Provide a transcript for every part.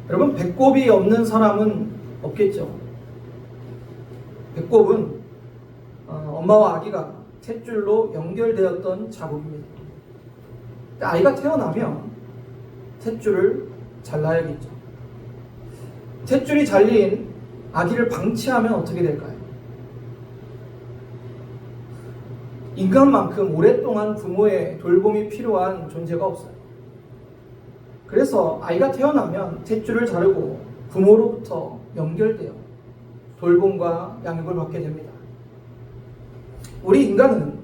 여러분, 배꼽이 없는 사람은 없겠죠. 배꼽은 엄마와 아기가 탯줄로 연결되었던 자국입니다. 아이가 태어나면 탯줄을 잘라야겠죠. 탯줄이 잘린 아기를 방치하면 어떻게 될까요? 인간만큼 오랫동안 부모의 돌봄이 필요한 존재가 없어요. 그래서 아이가 태어나면 탯줄을 자르고 부모로부터 연결되어 돌봄과 양육을 받게 됩니다. 우리 인간은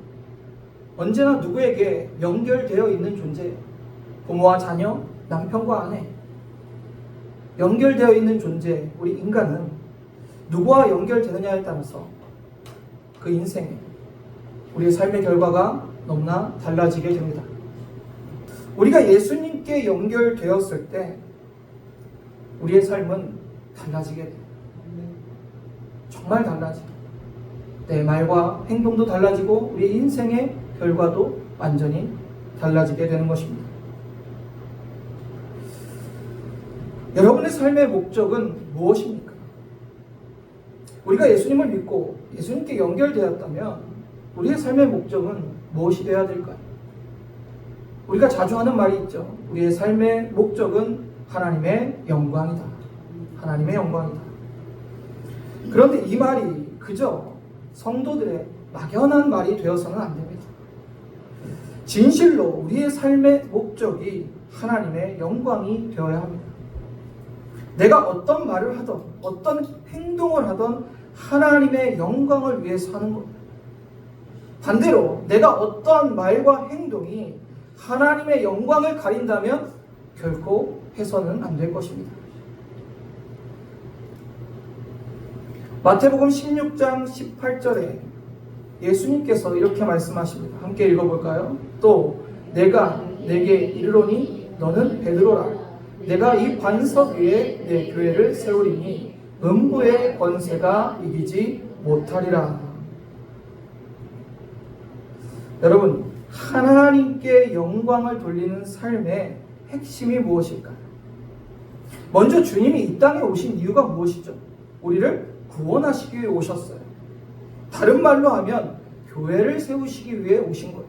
언제나 누구에게 연결되어 있는 존재예요. 부모와 자녀, 남편과 아내, 연결되어 있는 존재. 우리 인간은 누구와 연결되느냐에 따라서 그 인생에 우리의 삶의 결과가 너무나 달라지게 됩니다. 우리가 예수님께 연결되었을 때 우리의 삶은 달라지게 돼요. 정말 달라져요. 내 말과 행동도 달라지고 우리 인생의 결과도 완전히 달라지게 되는 것입니다. 여러분의 삶의 목적은 무엇입니까? 우리가 예수님을 믿고 예수님께 연결되었다면 우리의 삶의 목적은 무엇이 되어야 될까요? 우리가 자주 하는 말이 있죠. 우리의 삶의 목적은 하나님의 영광이다. 하나님의 영광이다. 그런데 이 말이 그저 성도들의 막연한 말이 되어서는 안 됩니다. 진실로 우리의 삶의 목적이 하나님의 영광이 되어야 합니다. 내가 어떤 말을 하던 어떤 행동을 하던 하나님의 영광을 위해서 하는 겁니다. 반대로 내가 어떠한 말과 행동이 하나님의 영광을 가린다면 결코 해서는 안 될 것입니다. 마태복음 16장 18절에 예수님께서 이렇게 말씀하십니다. 함께 읽어볼까요? 또 내가 내게 이르노니 너는 베드로라. 내가 이 반석 위에 내 교회를 세우리니 음부의 권세가 이기지 못하리라. 여러분, 하나님께 영광을 돌리는 삶의 핵심이 무엇일까요? 먼저 주님이 이 땅에 오신 이유가 무엇이죠? 우리를 구원하시기 위해 오셨어요. 다른 말로 하면 교회를 세우시기 위해 오신 거예요.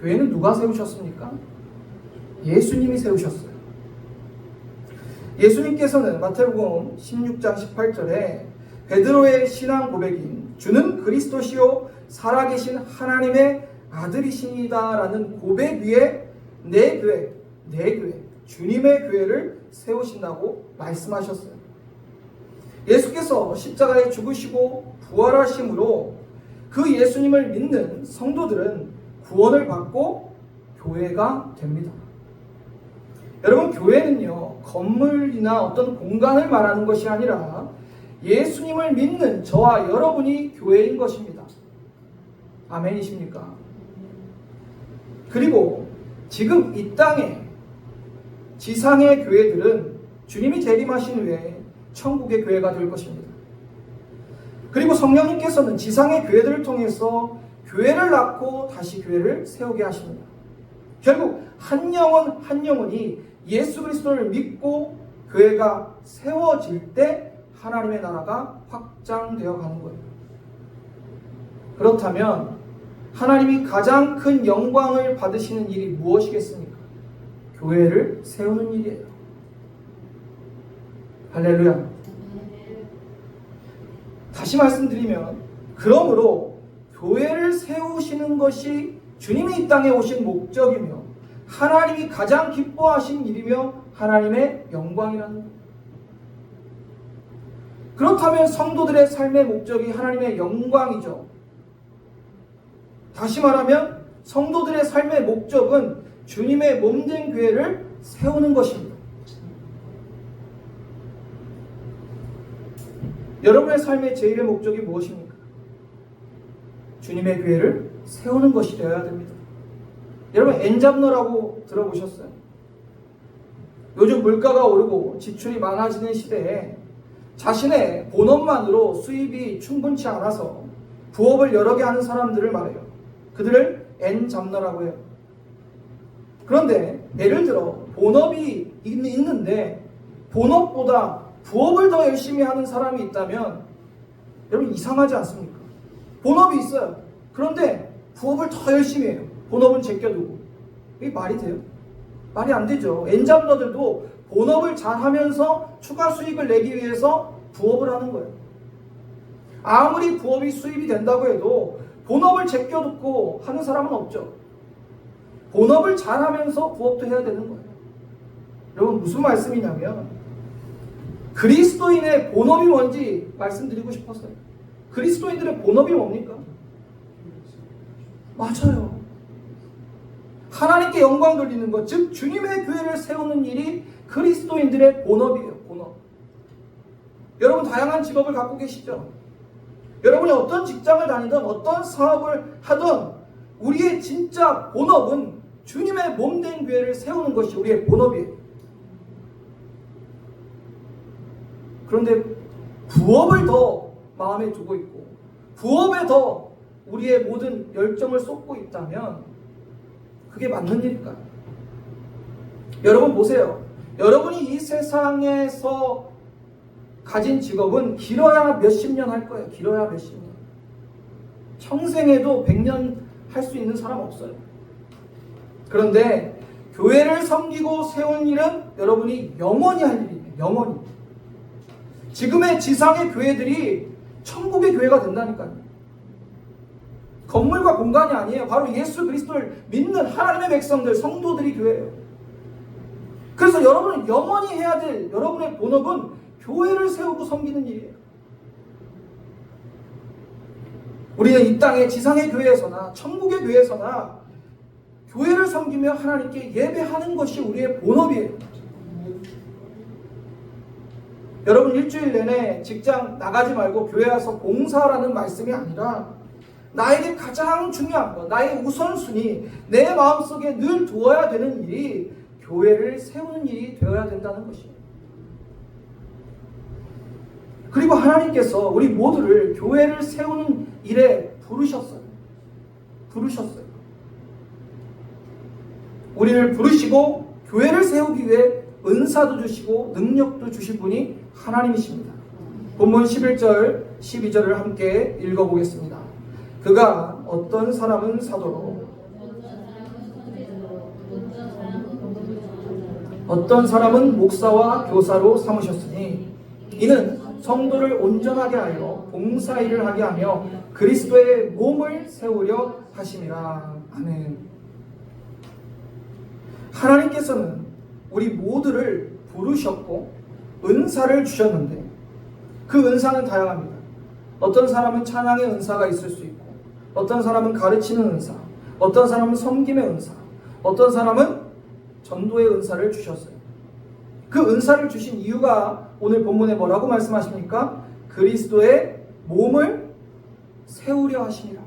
교회는 누가 세우셨습니까? 예수님이 세우셨어요. 예수님께서는 마태복음 16장 18절에 베드로의 신앙 고백인 주는 그리스도시요 살아계신 하나님의 아들이시니다 라는 고백 위에 내 교회, 주님의 교회를 세우신다고 말씀하셨어요. 예수께서 십자가에 죽으시고 부활하심으로 그 예수님을 믿는 성도들은 구원을 받고 교회가 됩니다. 여러분, 교회는요, 건물이나 어떤 공간을 말하는 것이 아니라 예수님을 믿는 저와 여러분이 교회인 것입니다. 아멘이십니까? 그리고 지금 이 땅에 지상의 교회들은 주님이 재림하신 후에 천국의 교회가 될 것입니다. 그리고 성령님께서는 지상의 교회들을 통해서 교회를 낳고 다시 교회를 세우게 하십니다. 결국 한 영혼 한 영혼이 예수 그리스도를 믿고 교회가 세워질 때 하나님의 나라가 확장되어 가는 거예요. 그렇다면 하나님이 가장 큰 영광을 받으시는 일이 무엇이겠습니까? 교회를 세우는 일이에요. 할렐루야. 다시 말씀드리면, 그러므로 교회를 세우시는 것이 주님이 이 땅에 오신 목적이며 하나님이 가장 기뻐하신 일이며 하나님의 영광이라는 것. 그렇다면 성도들의 삶의 목적이 하나님의 영광이죠. 다시 말하면 성도들의 삶의 목적은 주님의 몸된 교회를 세우는 것입니다. 여러분의 삶의 제1의 목적이 무엇입니까? 주님의 교회를 세우는 것이 되어야 됩니다. 여러분, 엔잡러라고 들어보셨어요? 요즘 물가가 오르고 지출이 많아지는 시대에 자신의 본업만으로 수입이 충분치 않아서 부업을 여러 개 하는 사람들을 말해요. 그들을 엔잡러라고 해요. 그런데 예를 들어 본업이 있는데 본업보다 부업을 더 열심히 하는 사람이 있다면 여러분 이상하지 않습니까? 본업이 있어요. 그런데 부업을 더 열심히 해요. 본업은 제껴두고. 이게 말이 돼요? 말이 안 되죠. 엔잡러들도 본업을 잘하면서 추가 수익을 내기 위해서 부업을 하는 거예요. 아무리 부업이 수입이 된다고 해도 본업을 제껴두고 하는 사람은 없죠. 본업을 잘하면서 부업도 해야 되는 거예요. 여러분 무슨 말씀이냐면 그리스도인의 본업이 뭔지 말씀드리고 싶었어요. 그리스도인들의 본업이 뭡니까? 맞아요. 하나님께 영광 돌리는 것, 즉 주님의 교회를 세우는 일이 그리스도인들의 본업이에요. 본업. 여러분 다양한 직업을 갖고 계시죠? 여러분이 어떤 직장을 다니든 어떤 사업을 하든 우리의 진짜 본업은 주님의 몸된 교회를 세우는 것이 우리의 본업이에요. 그런데 부업을 더 마음에 두고 있고 부업에 더 우리의 모든 열정을 쏟고 있다면 그게 맞는 일일까요? 여러분 보세요. 여러분이 이 세상에서 가진 직업은 길어야 몇십 년 할 거예요. 길어야 몇십 년. 평생에도 100년 할 수 있는 사람 없어요. 그런데 교회를 섬기고 세운 일은 여러분이 영원히 할 일이에요. 영원히. 지금의 지상의 교회들이 천국의 교회가 된다니까요. 건물과 공간이 아니에요. 바로 예수 그리스도를 믿는 하나님의 백성들, 성도들이 교회예요. 그래서 여러분은 영원히 해야 될 여러분의 본업은 교회를 세우고 섬기는 일이에요. 우리는 이 땅의 지상의 교회에서나 천국의 교회에서나 교회를 섬기며 하나님께 예배하는 것이 우리의 본업이에요. 여러분 일주일 내내 직장 나가지 말고 교회 와서 봉사하라는 말씀이 아니라 나에게 가장 중요한 것, 나의 우선순위, 내 마음속에 늘 두어야 되는 일이 교회를 세우는 일이 되어야 된다는 것이에요. 그리고 하나님께서 우리 모두를 교회를 세우는 일에 부르셨어요. 우리를 부르시고 교회를 세우기 위해 은사도 주시고 능력도 주실 분이 하나님이십니다. 본문 11절, 12절을 함께 읽어보겠습니다. 그가 어떤 사람은 사도로, 어떤 사람은 목사와 교사로 삼으셨으니 이는 성도를 온전하게 하여 봉사일을 하게 하며 그리스도의 몸을 세우려 하심이라. 아멘. 하나님께서는 우리 모두를 부르셨고 은사를 주셨는데 그 은사는 다양합니다. 어떤 사람은 찬양의 은사가 있을 수 있고 어떤 사람은 가르치는 은사, 어떤 사람은 섬김의 은사, 어떤 사람은 전도의 은사를 주셨어요. 그 은사를 주신 이유가 오늘 본문에 뭐라고 말씀하십니까? 그리스도의 몸을 세우려 하시니라.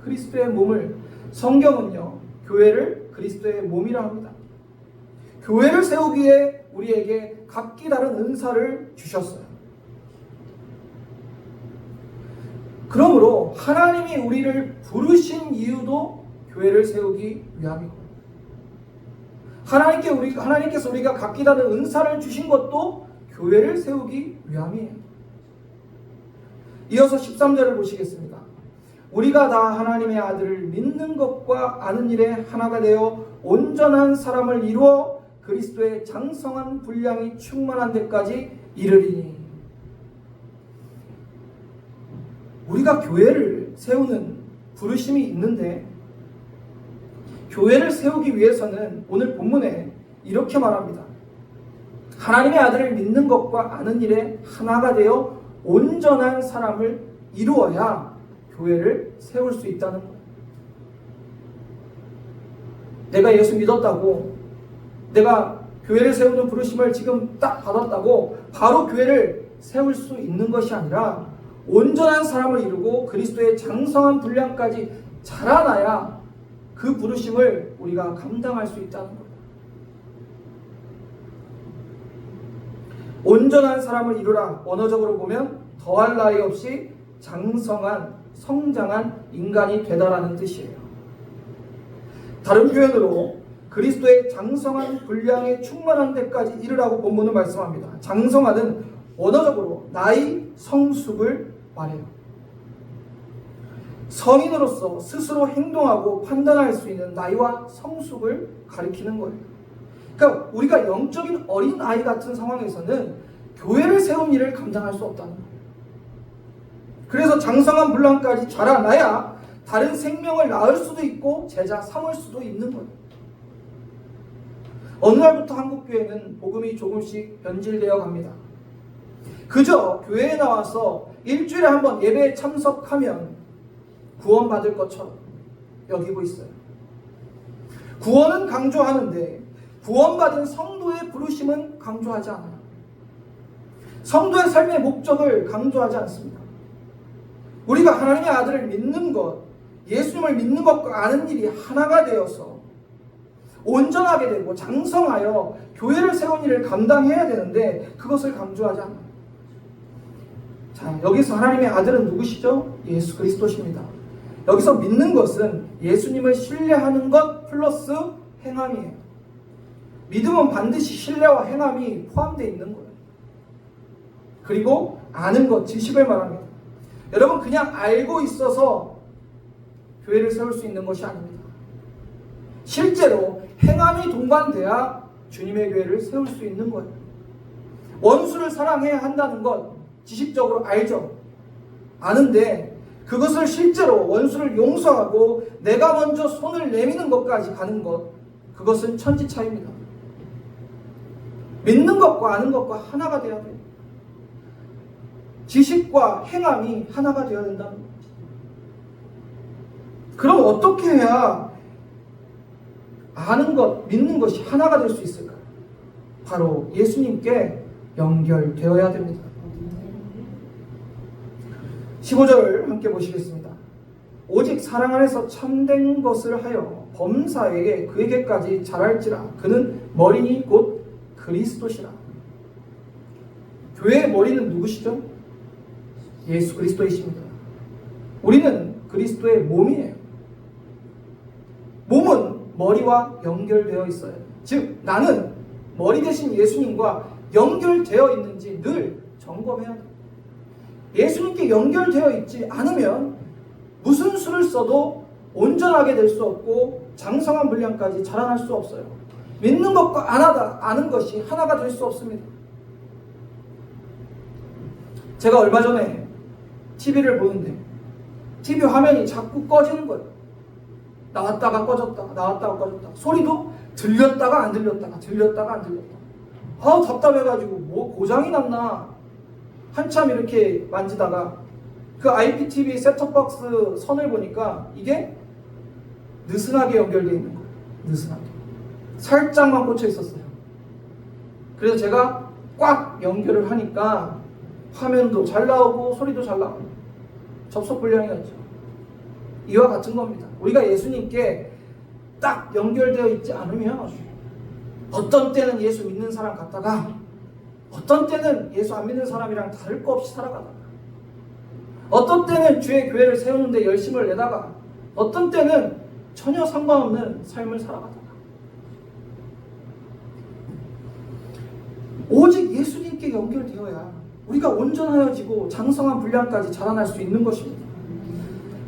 그리스도의 몸을, 성경은요 교회를 그리스도의 몸이라 합니다. 교회를 세우기에 우리에게 각기 다른 은사를 주셨어요. 그러므로 하나님이 우리를 부르신 이유도 교회를 세우기 위함이고 하나님께서 우리가 각기 다른 은사를 주신 것도 교회를 세우기 위함이에요. 이어서 13절을 보시겠습니다. 우리가 다 하나님의 아들을 믿는 것과 아는 일에 하나가 되어 온전한 사람을 이루어 그리스도의 장성한 분량이 충만한 데까지 이르리니. 우리가 교회를 세우는 부르심이 있는데 교회를 세우기 위해서는 오늘 본문에 이렇게 말합니다. 하나님의 아들을 믿는 것과 아는 일에 하나가 되어 온전한 사람을 이루어야 교회를 세울 수 있다는 거예요. 내가 예수 믿었다고, 내가 교회를 세우는 부르심을 지금 딱 받았다고 바로 교회를 세울 수 있는 것이 아니라 온전한 사람을 이루고 그리스도의 장성한 분량까지 자라나야 그 부르심을 우리가 감당할 수 있다는 거예요. 온전한 사람을 이루라. 언어적으로 보면 더할 나위 없이 장성한, 성장한 인간이 되다라는 뜻이에요. 다른 표현으로 그리스도의 장성한 분량에 충만한 데까지 이르라고 본문은 말씀합니다. 장성하는 원어적으로 나이 성숙을 말해요. 성인으로서 스스로 행동하고 판단할 수 있는 나이와 성숙을 가리키는 거예요. 그러니까 우리가 영적인 어린 아이 같은 상황에서는 교회를 세운 일을 감당할 수 없다는 거예요. 그래서 장성한 분량까지 자라나야 다른 생명을 낳을 수도 있고 제자 삼을 수도 있는 거예요. 어느 날부터 한국교회는 복음이 조금씩 변질되어 갑니다. 그저 교회에 나와서 일주일에 한 번 예배에 참석하면 구원받을 것처럼 여기고 있어요. 구원은 강조하는데 구원받은 성도의 부르심은 강조하지 않아요. 성도의 삶의 목적을 강조하지 않습니다. 우리가 하나님의 아들을 믿는 것, 예수님을 믿는 것과 아는 일이 하나가 되어서 온전하게 되고 장성하여 교회를 세운 일을 감당해야 되는데 그것을 강조하지 않아요. 자, 여기서 하나님의 아들은 누구시죠? 예수 그리스도십니다. 여기서 믿는 것은 예수님을 신뢰하는 것 플러스 행함이에요. 믿음은 반드시 신뢰와 행함이 포함되어 있는 거예요. 그리고 아는 것, 지식을 말합니다. 여러분 그냥 알고 있어서 교회를 세울 수 있는 것이 아닙니다. 실제로 행함이 동반돼야 주님의 교회를 세울 수 있는 거예요. 원수를 사랑해야 한다는 것 지식적으로 알죠. 아는데 그것을 실제로 원수를 용서하고 내가 먼저 손을 내미는 것까지 가는 것, 그것은 천지 차이입니다. 믿는 것과 아는 것과 하나가 되어야 돼요. 지식과 행함이 하나가 되어야 된다는 거예요. 그럼 어떻게 해야 아는 것, 믿는 것이 하나가 될 수 있을까요? 바로 예수님께 연결되어야 됩니다. 15절 함께 보시겠습니다. 오직 사랑 안에서 참된 것을 하여 범사에게 그에게까지 자랄지라. 그는 머리니 곧 그리스도시라. 교회의 머리는 누구시죠? 예수 그리스도이십니다. 우리는 그리스도의 몸이에요. 몸은 머리와 연결되어 있어요. 즉 나는 머리 대신 예수님과 연결되어 있는지 늘 점검해야 돼요. 예수님께 연결되어 있지 않으면 무슨 수를 써도 온전하게 될 수 없고 장성한 분량까지 자라날 수 없어요. 믿는 것과 아는 것이 하나가 될 수 없습니다. 제가 얼마 전에 TV를 보는데 TV 화면이 자꾸 꺼지는 거예요. 나왔다가 꺼졌다가 나왔다가 꺼졌다가 소리도 들렸다가 안 들렸다가 들렸다가 안 들렸다가 답답해가지고 뭐 고장이 났나 한참 이렇게 만지다가 그 IPTV 셋톱박스 선을 보니까 이게 느슨하게 연결되어 있는 거예요. 느슨하게 살짝만 꽂혀 있었어요. 그래서 제가 꽉 연결을 하니까 화면도 잘 나오고 소리도 잘 나오고 접속 불량이 있죠. 이와 같은 겁니다. 우리가 예수님께 딱 연결되어 있지 않으면 어떤 때는 예수 믿는 사람 같다가 어떤 때는 예수 안 믿는 사람이랑 다를 거 없이 살아가다가 어떤 때는 주의 교회를 세우는데 열심을 내다가 어떤 때는 전혀 상관없는 삶을 살아가다가 오직 예수님께 연결되어야 우리가 온전하여지고 장성한 분량까지 자라날 수 있는 것입니다.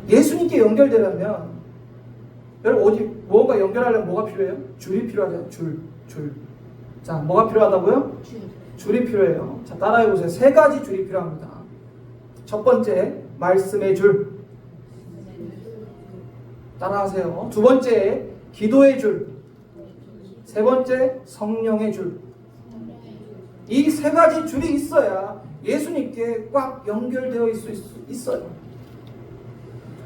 예수님께 연결되려면 여러분 어디 무언가 연결하려면 뭐가 필요해요? 줄이 필요하잖아요. 줄. 자, 뭐가 필요하다고요? 줄이 필요해요. 자, 따라해보세요. 3가지 줄이 필요합니다. 첫 번째, 말씀의 줄. 따라하세요. 두 번째, 기도의 줄. 세 번째, 성령의 줄. 이 3가지 줄이 있어야 예수님께 꽉 연결되어 있을 수 있어요.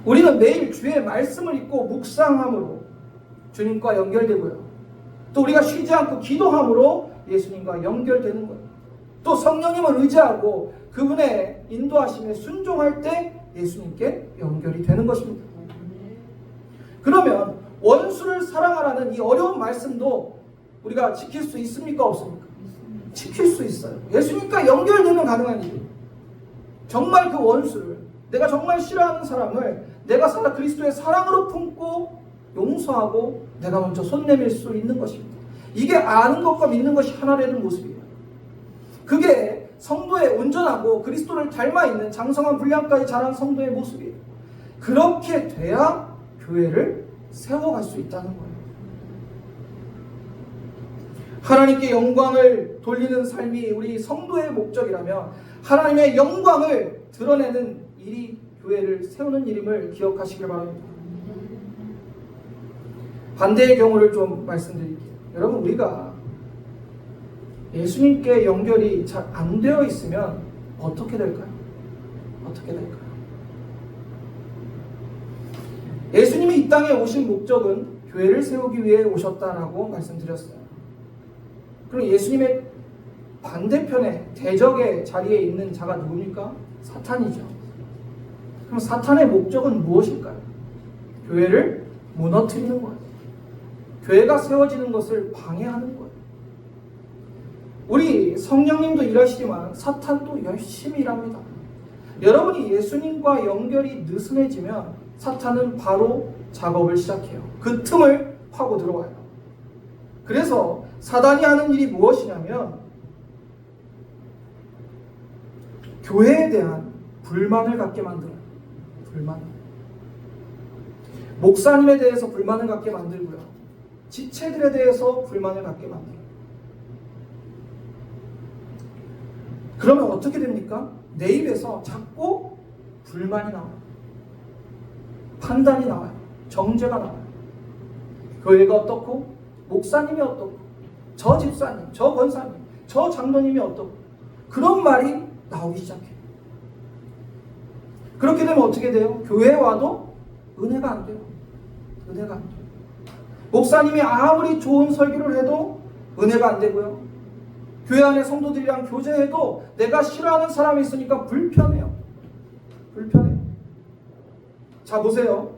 우리는 매일 주의 말씀을 읽고 묵상함으로 주님과 연결되고요. 또 우리가 쉬지 않고 기도함으로 예수님과 연결되는 거예요. 또 성령님을 의지하고 그분의 인도하심에 순종할 때 예수님께 연결이 되는 것입니다. 그러면 원수를 사랑하라는 이 어려운 말씀도 우리가 지킬 수 있습니까? 없습니까? 지킬 수 있어요. 예수님과 연결되면 가능한 일이에요. 정말 그 원수를 내가 정말 싫어하는 사람을 내가 그리스도의 사랑으로 품고 용서하고 내가 먼저 손 내밀 수 있는 것입니다. 이게 아는 것과 믿는 것이 하나 되는 모습이에요. 그게 성도의 온전하고 그리스도를 닮아있는 장성한 분량까지 자란 성도의 모습이에요. 그렇게 돼야 교회를 세워갈 수 있다는 거예요. 하나님께 영광을 돌리는 삶이 우리 성도의 목적이라면 하나님의 영광을 드러내는 일이 교회를 세우는 일임을 기억하시길 바랍니다. 반대의 경우를 좀 말씀드릴게요. 여러분, 우리가 예수님께 연결이 잘 안 되어 있으면 어떻게 될까요? 어떻게 될까요? 예수님이 이 땅에 오신 목적은 교회를 세우기 위해 오셨다라고 말씀드렸어요. 그럼 예수님의 반대편에 대적의 자리에 있는 자가 누굽니까? 사탄이죠. 그럼 사탄의 목적은 무엇일까요? 교회를 무너뜨리는 거예요. 교회가 세워지는 것을 방해하는 거예요. 우리 성령님도 일하시지만 사탄도 열심히 일합니다. 여러분이 예수님과 연결이 느슨해지면 사탄은 바로 작업을 시작해요. 그 틈을 파고 들어와요. 그래서 사단이 하는 일이 무엇이냐면 교회에 대한 불만을 갖게 만들어요. 불만. 목사님에 대해서 불만을 갖게 만들고요. 지체들에 대해서 불만을 갖게 만들어요. 그러면 어떻게 됩니까? 내 입에서 자꾸 불만이 나와요. 판단이 나와요. 정죄가 나와요. 교회가 어떻고, 목사님이 어떻고, 저 집사님, 저 권사님, 저 장로님이 어떻고, 그런 말이 나오기 시작해요. 그렇게 되면 어떻게 돼요? 교회에 와도 은혜가 안 돼요. 은혜가 안 돼요. 목사님이 아무리 좋은 설교를 해도 은혜가 안 되고요. 교회 안에 성도들이랑 교제해도 내가 싫어하는 사람이 있으니까 불편해요. 불편해요. 자, 보세요.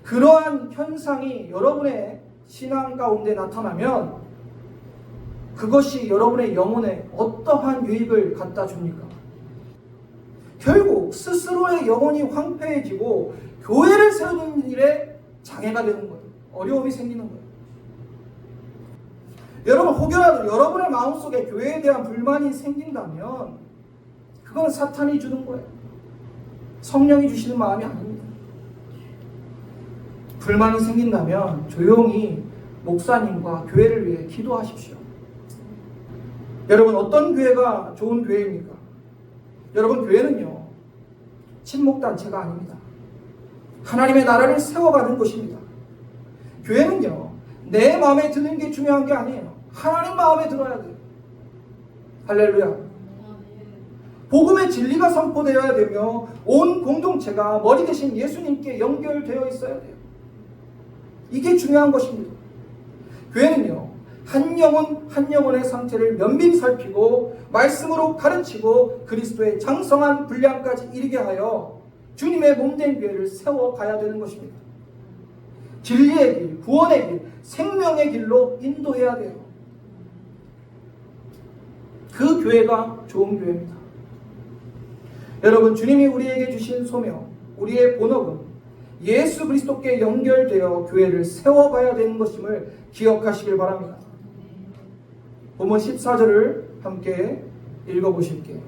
그러한 현상이 여러분의 신앙 가운데 나타나면 그것이 여러분의 영혼에 어떠한 유익을 갖다 줍니까? 결국 스스로의 영혼이 황폐해지고 교회를 세우는 일에 장애가 되는 거예요. 어려움이 생기는 거예요. 여러분, 혹여라도 여러분의 마음속에 교회에 대한 불만이 생긴다면 그건 사탄이 주는 거예요. 성령이 주시는 마음이 아닙니다. 불만이 생긴다면 조용히 목사님과 교회를 위해 기도하십시오. 여러분, 어떤 교회가 좋은 교회입니까? 여러분, 교회는요, 친목단체가 아닙니다. 하나님의 나라를 세워가는 곳입니다. 교회는요, 내 마음에 드는 게 중요한 게 아니에요. 하나님 마음에 들어야 돼요. 할렐루야. 복음의 진리가 선포되어야 되며 온 공동체가 머리 대신 예수님께 연결되어 있어야 돼요. 이게 중요한 것입니다. 교회는요, 한 영혼 한 영혼의 상태를 면밀히 살피고 말씀으로 가르치고 그리스도의 장성한 분량까지 이르게 하여 주님의 몸된 교회를 세워가야 되는 것입니다. 진리의 길, 구원의 길, 생명의 길로 인도해야 돼요. 그 교회가 좋은 교회입니다. 여러분, 주님이 우리에게 주신 소명, 우리의 본업은 예수 그리스도께 연결되어 교회를 세워가야 되는 것임을 기억하시길 바랍니다. 본문 14절을 함께 읽어보실게요.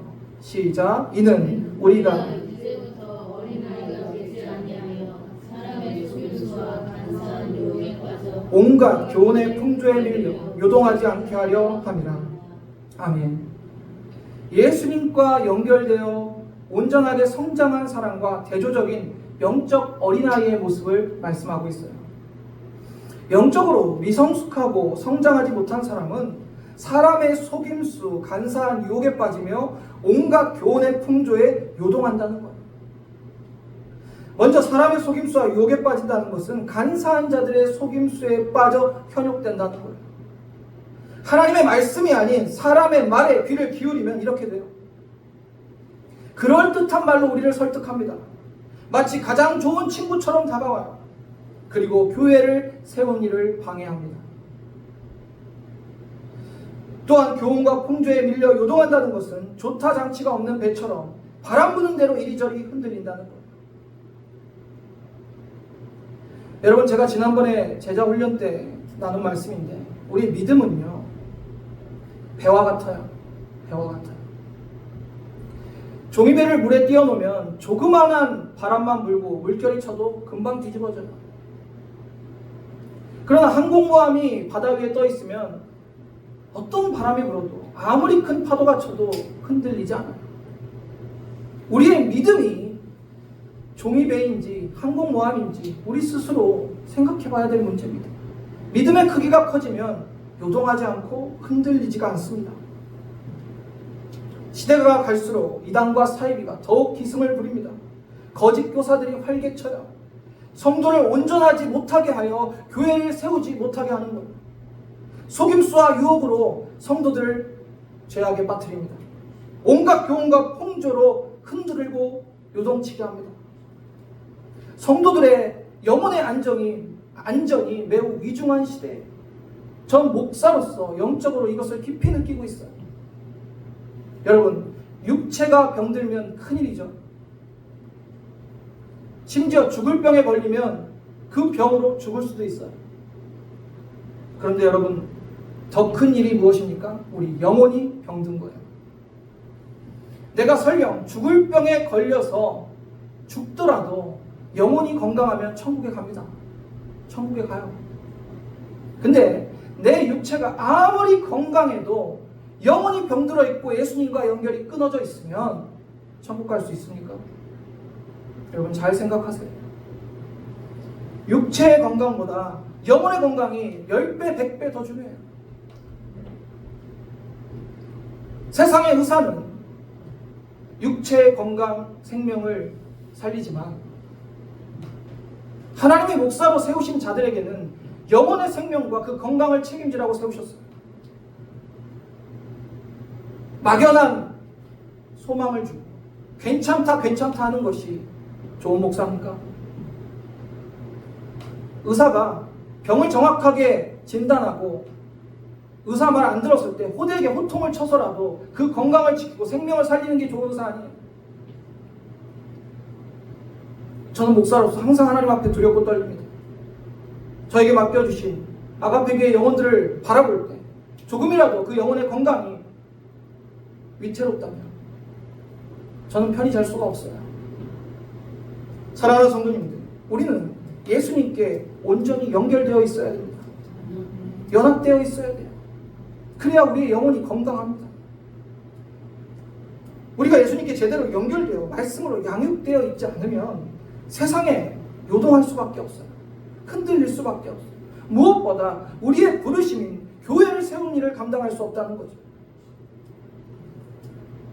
시작. 이는 우리가 이제부터 어린아이가 되지 아니하여 사람의 속임수와 간사한 유혹에 빠져 온갖 교훈의 풍조에 밀려 요동하지 않게 하려 함이라. 아멘. 예수님과 연결되어 온전하게 성장한 사람과 대조적인 영적 어린아이의 모습을 말씀하고 있어요. 영적으로 미성숙하고 성장하지 못한 사람은 사람의 속임수, 간사한 유혹에 빠지며 온갖 교훈의 풍조에 요동한다는 거예요. 먼저 사람의 속임수와 유혹에 빠진다는 것은 간사한 자들의 속임수에 빠져 현혹된다는 거예요. 하나님의 말씀이 아닌 사람의 말에 귀를 기울이면 이렇게 돼요. 그럴듯한 말로 우리를 설득합니다. 마치 가장 좋은 친구처럼 다가와요. 그리고 교회를 세운 일을 방해합니다. 또한 교훈과 풍조에 밀려 요동한다는 것은 조타 장치가 없는 배처럼 바람 부는 대로 이리저리 흔들린다는 거예요. 여러분, 제가 지난번에 제자 훈련 때 나눈 말씀인데, 우리 믿음은요, 배와 같아요. 배와 같아요. 종이배를 물에 띄워놓으면 조그만한 바람만 불고 물결이 쳐도 금방 뒤집어져요. 그러나 항공모함이 바다 위에 떠 있으면 어떤 바람이 불어도 아무리 큰 파도가 쳐도 흔들리지 않아요. 우리의 믿음이 종이배인지 항공모함인지 우리 스스로 생각해 봐야 될 문제입니다. 믿음의 크기가 커지면 요동하지 않고 흔들리지가 않습니다. 시대가 갈수록 이단과 사이비가 더욱 기승을 부립니다. 거짓 교사들이 활개쳐요. 성도를 온전하지 못하게 하여 교회를 세우지 못하게 하는 것. 속임수와 유혹으로 성도들을 죄악에 빠뜨립니다. 온갖 교훈과 풍조로 흔들고 요동치게 합니다. 성도들의 영혼의 안전이 매우 위중한 시대에 전 목사로서 영적으로 이것을 깊이 느끼고 있어요. 여러분, 육체가 병들면 큰일이죠. 심지어 죽을 병에 걸리면 그 병으로 죽을 수도 있어요. 그런데 여러분, 더 큰 일이 무엇입니까? 우리 영혼이 병든 거예요. 내가 설령 죽을 병에 걸려서 죽더라도 영혼이 건강하면 천국에 갑니다. 천국에 가요. 근데 내 육체가 아무리 건강해도 영혼이 병들어 있고 예수님과 연결이 끊어져 있으면 천국 갈 수 있습니까? 여러분, 잘 생각하세요. 육체의 건강보다 영혼의 건강이 10배, 100배 더 중요해요. 세상의 의사는 육체의 건강, 생명을 살리지만 하나님의 목사로 세우신 자들에게는 영혼의 생명과 그 건강을 책임지라고 세우셨어요. 막연한 소망을 주고 괜찮다 하는 것이 좋은 목사입니까? 의사가 병을 정확하게 진단하고 의사 말 안 들었을 때 호되게 호통을 쳐서라도 그 건강을 지키고 생명을 살리는 게 좋은 의사 아니에요. 저는 목사로서 항상 하나님 앞에 두렵고 떨립니다. 저에게 맡겨주신 아가페교의 영혼들을 바라볼 때 조금이라도 그 영혼의 건강이 위태롭다면 저는 편히 잘 수가 없어요. 사랑하는 성도님들, 우리는 예수님께 온전히 연결되어 있어야 됩니다. 연합되어 있어야 돼요. 그래야 우리의 영혼이 건강합니다. 우리가 예수님께 제대로 연결되어 말씀으로 양육되어 있지 않으면 세상에 요동할 수밖에 없어요. 흔들릴 수밖에 없어요. 무엇보다 우리의 부르심인 교회를 세우는 일을 감당할 수 없다는 거죠.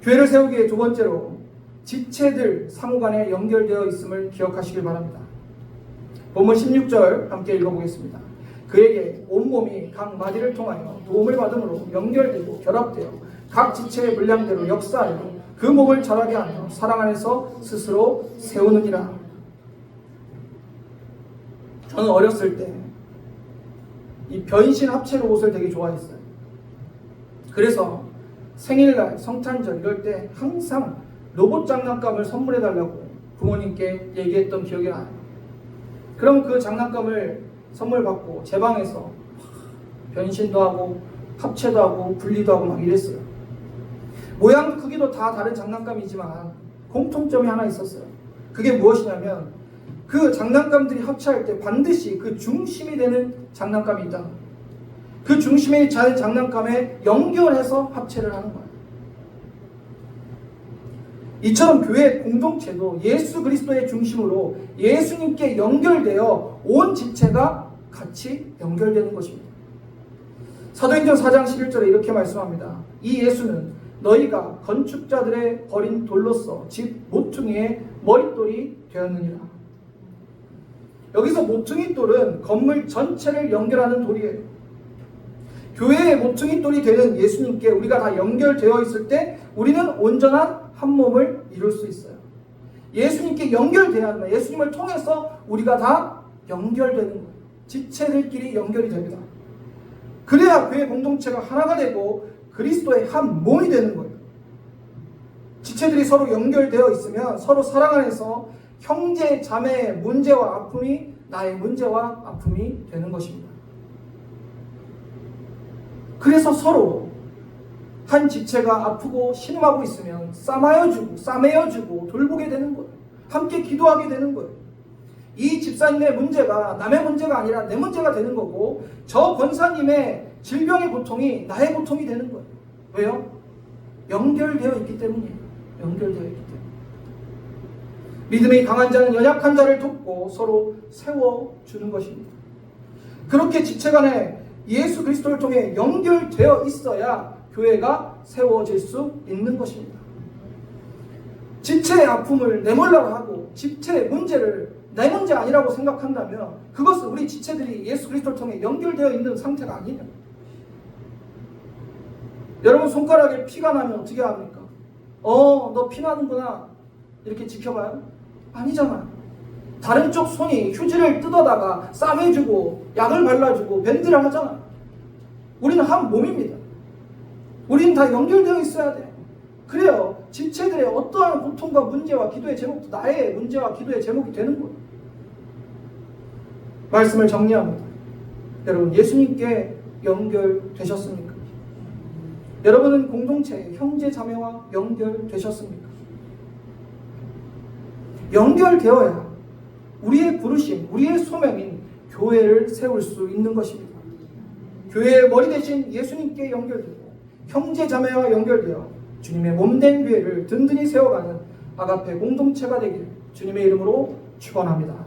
교회를 세우기에 두 번째로 지체들 상호간에 연결되어 있음을 기억하시길 바랍니다. 본문 16절 함께 읽어보겠습니다. 그에게 온몸이 각 마디를 통하여 도움을 받음으로 연결되고 결합되어 각 지체의 분량대로 역사하여 그 몸을 자라게 하며 사랑 안에서 스스로 세우느니라. 저는 어렸을 때 이 변신 합체 로봇을 되게 좋아했어요. 그래서 생일날, 성탄절 이럴 때 항상 로봇 장난감을 선물해달라고 부모님께 얘기했던 기억이 나요. 그럼 그 장난감을 선물 받고 제 방에서 변신도 하고 합체도 하고 분리도 하고 막 이랬어요. 모양 크기도 다 다른 장난감이지만 공통점이 하나 있었어요. 그게 무엇이냐면 그 장난감들이 합체할 때 반드시 그 중심이 되는 장난감이 있다. 그 중심이 되는 장난감에 연결해서 합체를 하는 거예요. 이처럼 교회 공동체도 예수 그리스도의 중심으로 예수님께 연결되어 온 지체가 같이 연결되는 것입니다. 사도행전 4장 11절에 이렇게 말씀합니다. 이 예수는 너희가 건축자들의 버린 돌로서 집 모퉁이의 머릿돌이 되었느니라. 여기서 모퉁이 돌은 건물 전체를 연결하는 돌이에요. 교회의 모퉁이 돌이 되는 예수님께 우리가 다 연결되어 있을 때 우리는 온전한 한 몸을 이룰 수 있어요. 예수님께 연결되어야만 예수님을 통해서 우리가 다 연결되는 거예요. 지체들끼리 연결이 됩니다. 그래야 교회 공동체가 하나가 되고 그리스도의 한 몸이 되는 거예요. 지체들이 서로 연결되어 있으면 서로 사랑 안에서 형제 자매의 문제와 아픔이 나의 문제와 아픔이 되는 것입니다. 그래서 서로 한 지체가 아프고 신음하고 있으면 싸매어주고 돌보게 되는 거예요. 함께 기도하게 되는 거예요. 이 집사님의 문제가 남의 문제가 아니라 내 문제가 되는 거고, 저 권사님의 질병의 고통이 나의 고통이 되는 거예요. 왜요? 연결되어 있기 때문이에요. 연결되어 있기 때문에. 믿음이 강한 자는 연약한 자를 돕고 서로 세워주는 것입니다. 그렇게 지체 간에 예수 그리스도를 통해 연결되어 있어야 교회가 세워질 수 있는 것입니다. 지체의 아픔을 내몰라고 하고 지체의 문제를 내 문제 아니라고 생각한다면 그것은 우리 지체들이 예수 그리스도를 통해 연결되어 있는 상태가 아니에요. 여러분, 손가락에 피가 나면 어떻게 합니까? 너 피 나는구나 이렇게 지켜봐요? 아니잖아요. 다른 쪽 손이 휴지를 뜯어다가 싸매주고 약을 발라주고 밴드를 하잖아요. 우리는 한 몸입니다. 우리는 다 연결되어 있어야 돼요. 그래요 지체들의 어떠한 고통과 문제와 기도의 제목도 나의 문제와 기도의 제목이 되는 거예요. 말씀을 정리합니다. 여러분, 예수님께 연결되셨습니까? 여러분은 공동체의 형제 자매와 연결되셨습니까? 연결되어야 우리의 부르심, 우리의 소명인 교회를 세울 수 있는 것입니다. 교회의 머리 대신 예수님께 연결되고 형제 자매와 연결되어 주님의 몸된 교회를 든든히 세워가는 아가페 공동체가 되기를 주님의 이름으로 축원합니다.